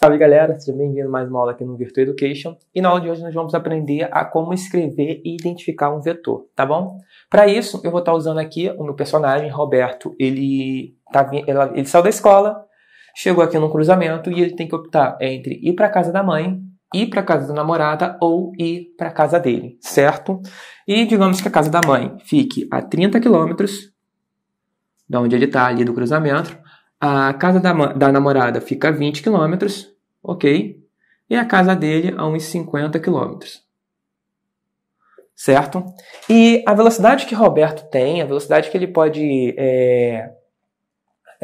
Salve galera, seja bem-vindo a mais uma aula aqui no Virtual Education. E na aula de hoje nós vamos aprender a como escrever e identificar um vetor, tá bom? Para isso, eu vou estar usando aqui o meu personagem, Roberto. Ele saiu da escola, chegou aqui no cruzamento e ele tem que optar entre ir para casa da mãe, ir para casa da namorada ou ir para casa dele, certo? E digamos que a casa da mãe fique a 30 quilômetros de onde ele está ali do cruzamento. A casa da namorada fica a 20 km, ok? E a casa dele a uns 50 km, certo? E a velocidade que Roberto tem, a velocidade que ele pode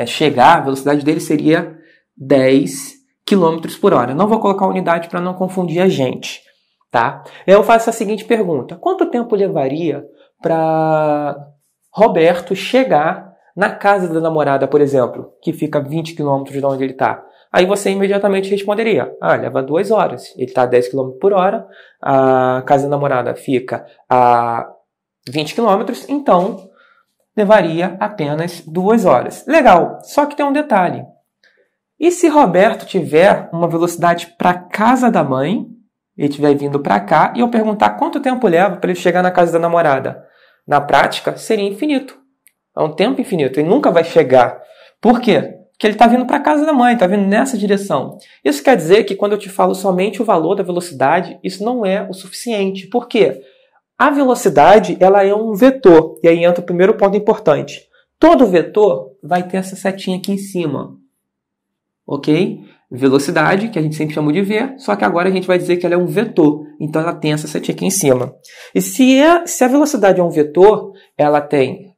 chegar, a velocidade dele seria 10 km por hora. Não vou colocar a unidade para não confundir a gente, tá? Eu faço a seguinte pergunta: quanto tempo levaria para Roberto chegar na casa da namorada, por exemplo, que fica a 20 km de onde ele está? Aí você imediatamente responderia: leva 2 horas. Ele está a 10 km por hora, a casa da namorada fica a 20 km, então levaria apenas 2 horas. Legal, só que tem um detalhe. E se Roberto tiver uma velocidade para casa da mãe, ele estiver vindo para cá, e eu perguntar quanto tempo leva para ele chegar na casa da namorada? Na prática, seria infinito. É um tempo infinito, ele nunca vai chegar. Por quê? Porque ele está vindo para a casa da mãe, está vindo nessa direção. Isso quer dizer que quando eu te falo somente o valor da velocidade, isso não é o suficiente. Por quê? A velocidade ela é um vetor. E aí entra o primeiro ponto importante. Todo vetor vai ter essa setinha aqui em cima. Ok? Velocidade, que a gente sempre chama de V, só que agora a gente vai dizer que ela é um vetor. Então ela tem essa setinha aqui em cima. E se a velocidade é um vetor, ela tem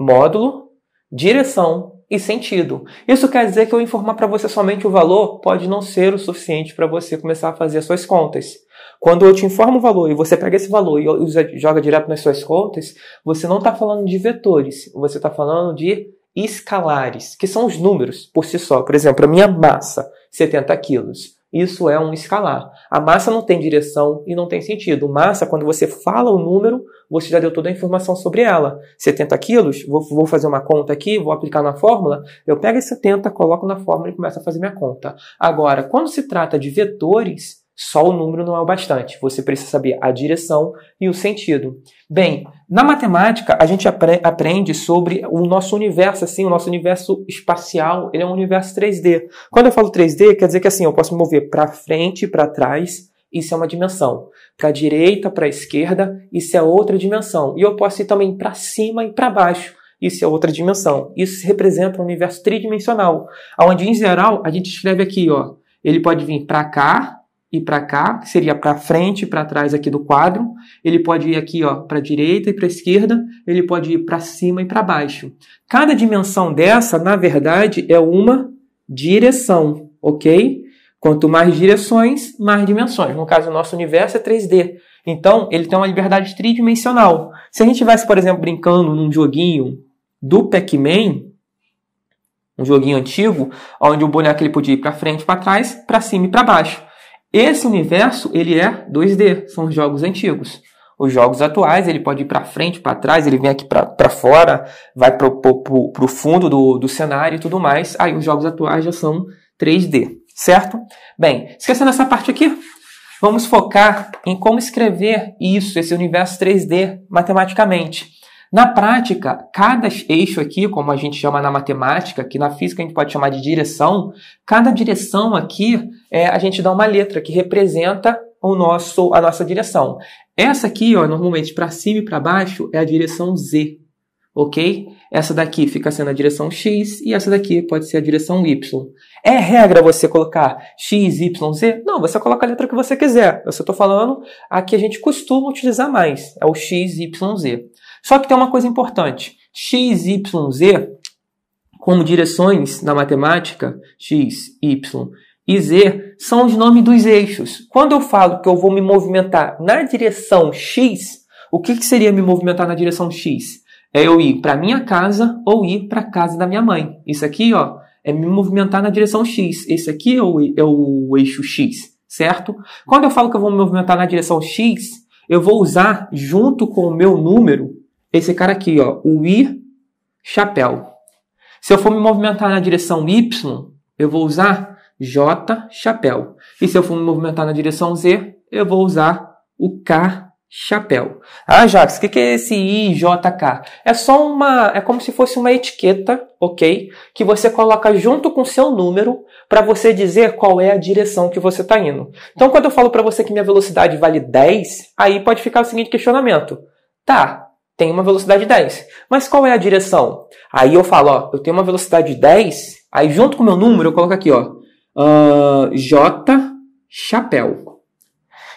módulo, direção e sentido. Isso quer dizer que eu informar para você somente o valor pode não ser o suficiente para você começar a fazer as suas contas. Quando eu te informo o valor e você pega esse valor e joga direto nas suas contas, você não está falando de vetores, você está falando de escalares, que são os números por si só. Por exemplo, a minha massa, 70 quilos. Isso é um escalar. A massa não tem direção e não tem sentido. Massa, quando você fala o número, você já deu toda a informação sobre ela. 70 quilos, vou fazer uma conta aqui, vou aplicar na fórmula, eu pego esse 70, coloco na fórmula e começo a fazer minha conta. Agora, quando se trata de vetores, só o número não é o bastante. Você precisa saber a direção e o sentido. Bem, na matemática, a gente aprende sobre o nosso universo, assim, o nosso universo espacial, ele é um universo 3D. Quando eu falo 3D, quer dizer que assim, eu posso me mover para frente e para trás, isso é uma dimensão. Para a direita, para a esquerda, isso é outra dimensão. E eu posso ir também para cima e para baixo. Isso é outra dimensão. Isso representa um universo tridimensional, onde, em geral, a gente escreve aqui, ó, ele pode vir para cá, e para cá, que seria para frente e para trás aqui do quadro. Ele pode ir aqui para a direita e para a esquerda. Ele pode ir para cima e para baixo. Cada dimensão dessa, na verdade, é uma direção, ok? Quanto mais direções, mais dimensões. No caso, o nosso universo é 3D. Então, ele tem uma liberdade tridimensional. Se a gente estivesse, por exemplo, brincando num joguinho do Pac-Man, um joguinho antigo, onde o boneco ele podia ir para frente, para trás, para cima e para baixo. Esse universo, ele é 2D, são os jogos antigos. Os jogos atuais, ele pode ir para frente, para trás, ele vem aqui para fora, vai para o fundo do cenário e tudo mais. Aí os jogos atuais já são 3D, certo? Bem, esquecendo essa parte aqui, vamos focar em como escrever isso, esse universo 3D, matematicamente. Na prática, cada eixo aqui, como a gente chama na matemática, que na física a gente pode chamar de direção, cada direção aqui, a gente dá uma letra que representa a nossa direção. Essa aqui, normalmente para cima e para baixo, é a direção Z, ok? Essa daqui fica sendo a direção X e essa daqui pode ser a direção Y. É regra você colocar X, Y, Z? Não, você coloca a letra que você quiser. Eu só estou falando a que a gente costuma utilizar mais, é o X, Y, Z. Só que tem uma coisa importante. X, Y, Z, como direções na matemática, X, Y e Z, são os nomes dos eixos. Quando eu falo que eu vou me movimentar na direção X, o que seria me movimentar na direção X? É eu ir para minha casa ou ir para a casa da minha mãe. Isso aqui, é me movimentar na direção X. Esse aqui é o eixo X, certo? Quando eu falo que eu vou me movimentar na direção X, eu vou usar, junto com o meu número, esse cara aqui, o I, chapéu. Se eu for me movimentar na direção Y, eu vou usar J, chapéu. E se eu for me movimentar na direção Z, eu vou usar o K, chapéu. Ah, Jacques, o que é esse IJK? É como se fosse uma etiqueta, ok? Que você coloca junto com o seu número para você dizer qual é a direção que você está indo. Então, quando eu falo para você que minha velocidade vale 10, aí pode ficar o seguinte questionamento. Tá, tem uma velocidade 10, mas qual é a direção? Aí eu falo, ó, eu tenho uma velocidade 10, aí junto com o meu número eu coloco aqui, ó, J, chapéu.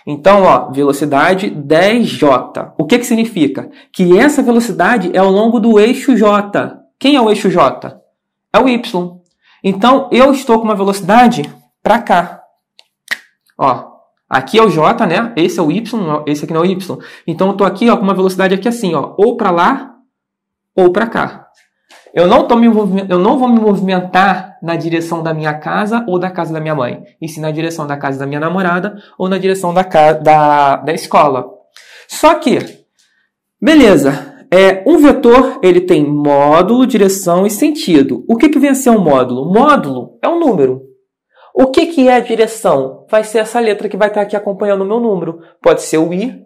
Então, ó, velocidade 10J. O que que significa? Que essa velocidade é ao longo do eixo J. Quem é o eixo J? É o Y. Então, eu estou com uma velocidade para cá. Ó, aqui é o J, né? Esse é o Y, esse aqui não é o Y. Então, eu estou aqui, ó, com uma velocidade aqui assim, ó, ou para lá ou para cá. Eu não vou me movimentar na direção da minha casa ou da casa da minha mãe, e sim na direção da casa da minha namorada ou na direção da escola. Só que, beleza, um vetor ele tem módulo, direção e sentido. O que vem a ser um módulo? Módulo é um número. O que é a direção? Vai ser essa letra que vai estar aqui acompanhando o meu número. Pode ser o I,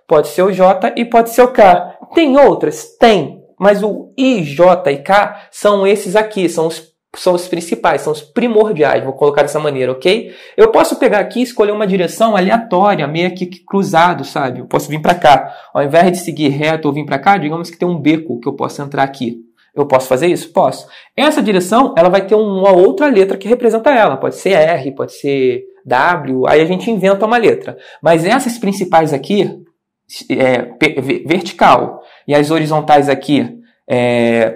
pode ser o J e pode ser o K. Tem outras? Tem. Mas o I, J e K são esses aqui, são os principais, são os primordiais, vou colocar dessa maneira, ok? Eu posso pegar aqui e escolher uma direção aleatória, meio aqui cruzado, sabe? Eu posso vir para cá. Ao invés de seguir reto ou vir para cá, digamos que tem um beco que eu posso entrar aqui. Eu posso fazer isso? Posso. Essa direção, ela vai ter uma outra letra que representa ela. Pode ser R, pode ser W, aí a gente inventa uma letra. Mas essas principais aqui, vertical, e as horizontais aqui,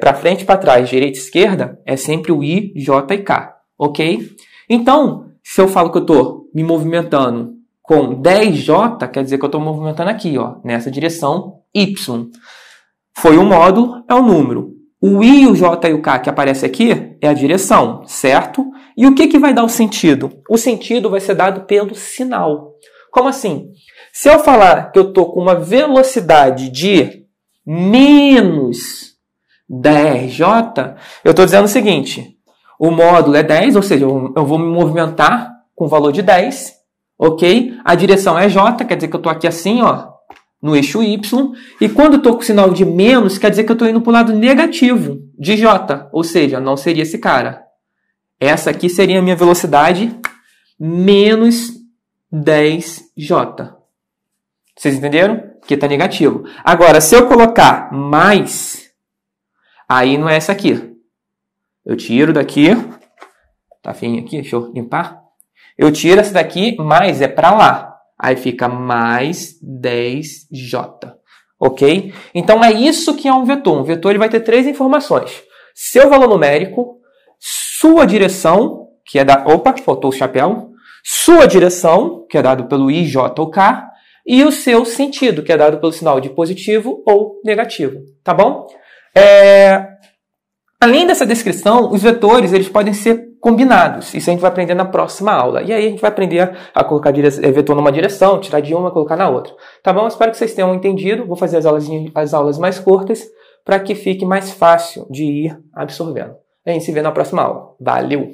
para frente e para trás, direita e esquerda, é sempre o I, J e K, ok? Então, se eu falo que eu estou me movimentando com 10J, quer dizer que eu estou movimentando aqui, ó, nessa direção Y. Foi o módulo, é o número. O I, o J e o K que aparece aqui é a direção, certo? E o que vai dar o sentido? O sentido vai ser dado pelo sinal. Como assim? Se eu falar que eu estou com uma velocidade de menos 10J, eu estou dizendo o seguinte, o módulo é 10, ou seja, eu vou me movimentar com o valor de 10, ok? A direção é J, quer dizer que eu estou aqui assim, ó, no eixo Y, e quando eu estou com o sinal de menos, quer dizer que eu estou indo para o lado negativo de J, ou seja, não seria esse cara. Essa aqui seria a minha velocidade menos 10J. Vocês entenderam? Que está negativo. Agora, se eu colocar mais, aí não é essa aqui. Eu tiro daqui, tá feinho aqui, deixa eu limpar. Eu tiro essa daqui, mais é para lá. Aí fica mais 10J. Ok? Então é isso que é um vetor. Um vetor ele vai ter 3 informações. Seu valor numérico, sua direção, que é da... Opa, faltou o chapéu. Sua direção, que é dado pelo I, J ou K. E o seu sentido, que é dado pelo sinal de positivo ou negativo. Tá bom? Além dessa descrição, os vetores eles podem ser combinados. Isso a gente vai aprender na próxima aula. E aí a gente vai aprender a colocar vetor numa direção, tirar de uma e colocar na outra. Tá bom? Espero que vocês tenham entendido. Vou fazer as aulas mais curtas para que fique mais fácil de ir absorvendo. A gente se vê na próxima aula. Valeu!